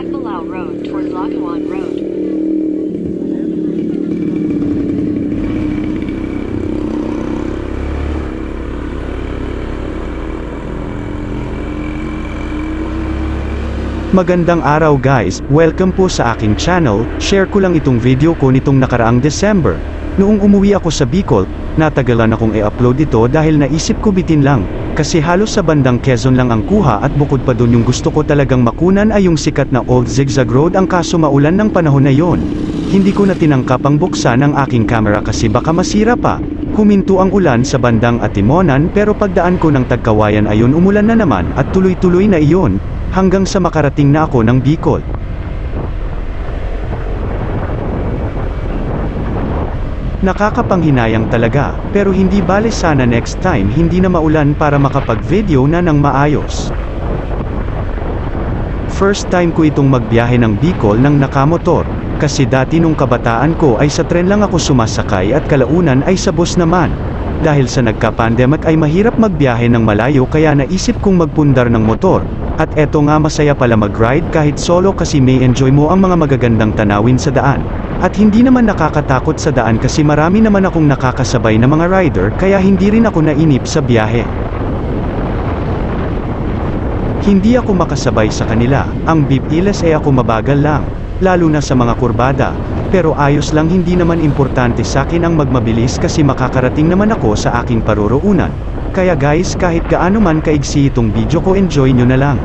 Agbalao Road towards Lagawan Road. Magandang araw guys, welcome po sa aking channel. Share ko lang itong video ko nitong nakaraang December. Noong umuwi ako sa Bicol, natagalan akong i-upload ito dahil naisip ko bitin lang. Kasi halos sa bandang Quezon lang ang kuha at bukod pa dun yung gusto ko talagang makunan ay yung sikat na Old Zigzag Road, ang kaso maulan ng panahon na yon. Hindi ko na tinangkap ang buksan ang aking camera kasi baka masira pa. Huminto ang ulan sa bandang Atimonan pero pagdaan ko ng Tagkawayan ayon umulan na naman at tuloy-tuloy na iyon. Hanggang sa makarating na ako ng Bicol. Nakakapanghinayang talaga, pero hindi bale sana next time hindi na maulan para makapag-video na ng maayos. First time ko itong magbiyahe ng Bicol ng nakamotor, kasi dati nung kabataan ko ay sa tren lang ako sumasakay at kalaunan ay sa bus naman. Dahil sa nagka-pandemic ay mahirap magbiyahe ng malayo kaya naisip kong magpundar ng motor. At eto nga, masaya pala mag-ride kahit solo kasi may enjoy mo ang mga magagandang tanawin sa daan. At hindi naman nakakatakot sa daan kasi marami naman akong nakakasabay na mga rider kaya hindi rin ako nainip sa biyahe. Hindi ako makasabay sa kanila, ang bipilas ay ako mabagal lang, lalo na sa mga kurbada. Pero ayos lang, hindi naman importante sa akin ang magmabilis kasi makakarating naman ako sa aking paroroonan. Kaya guys, kahit gaano man kaigsi itong video ko, enjoy nyo na lang.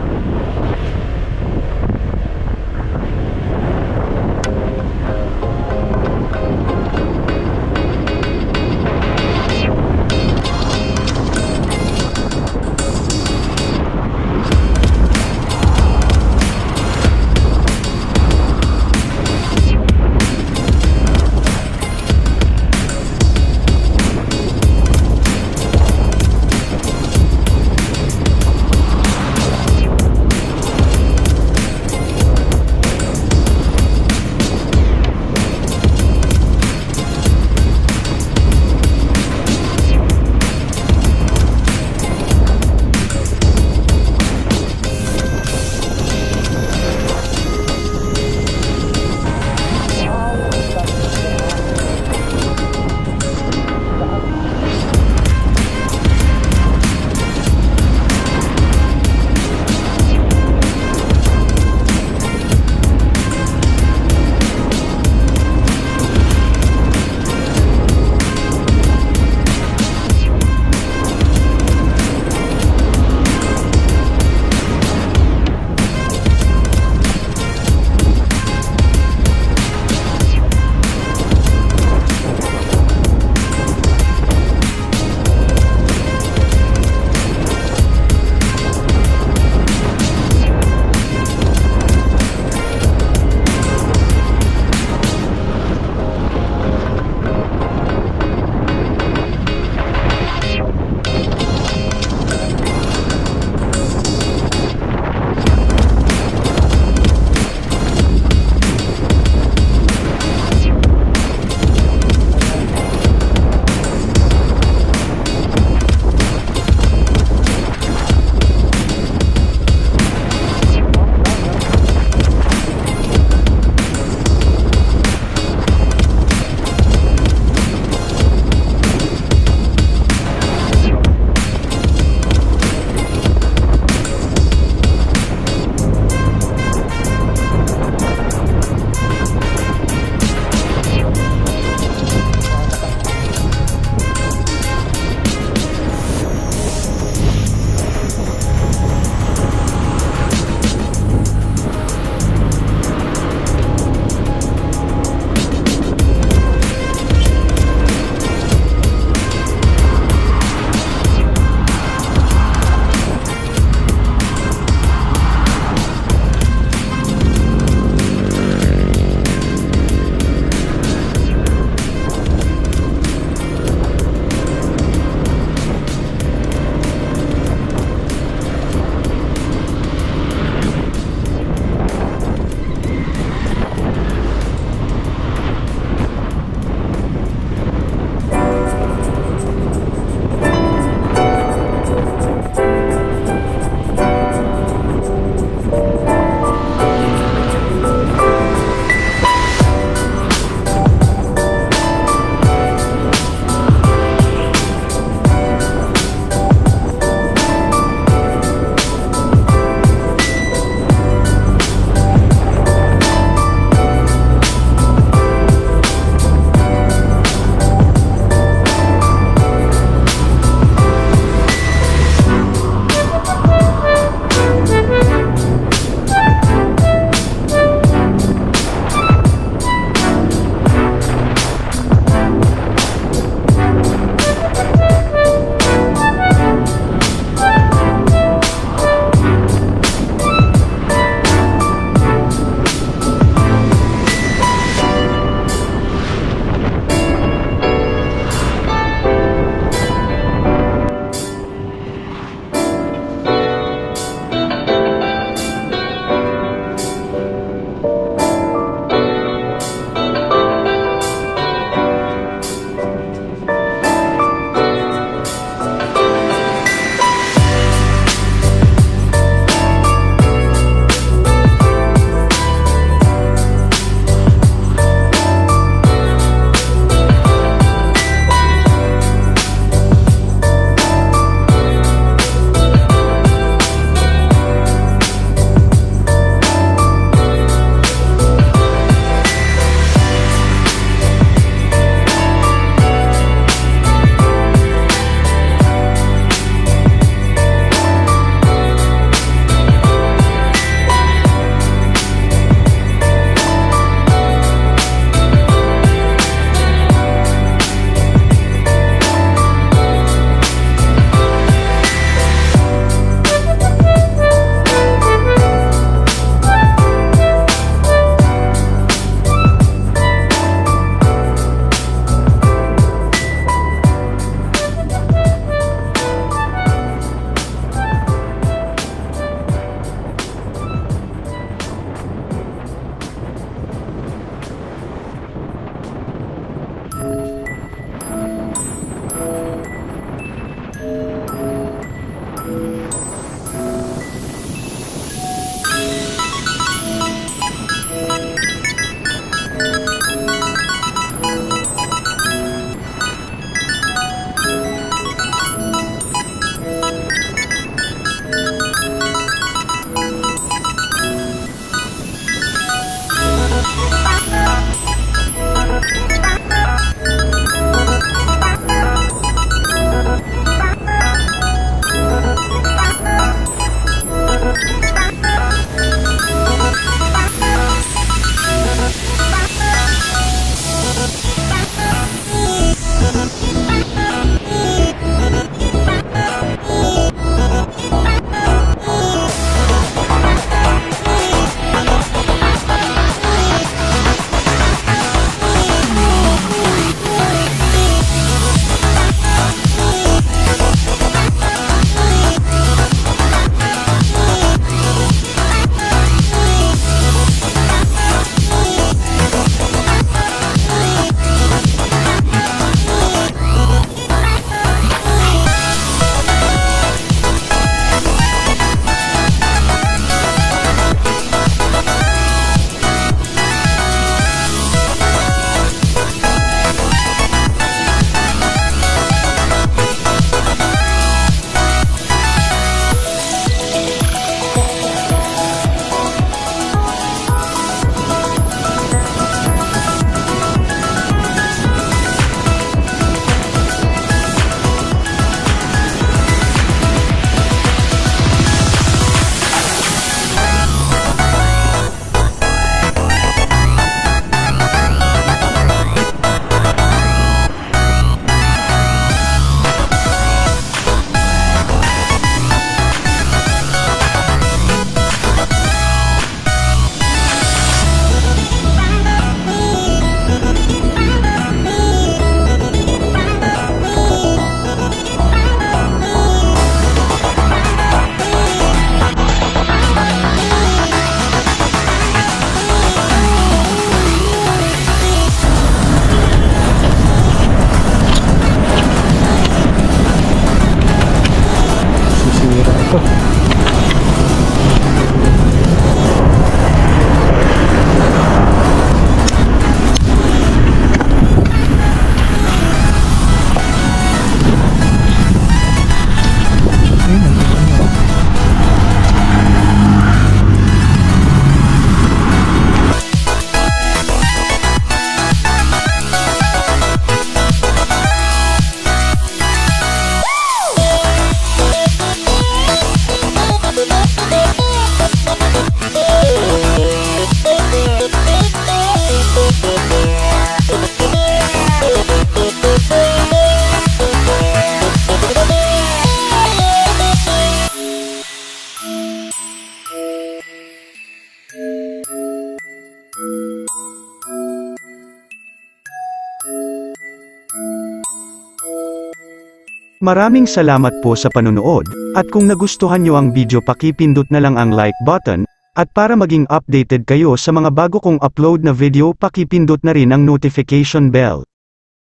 Maraming salamat po sa panunood, at kung nagustuhan nyo ang video pakipindot na lang ang like button, at para maging updated kayo sa mga bago kong upload na video pakipindot na rin ang notification bell.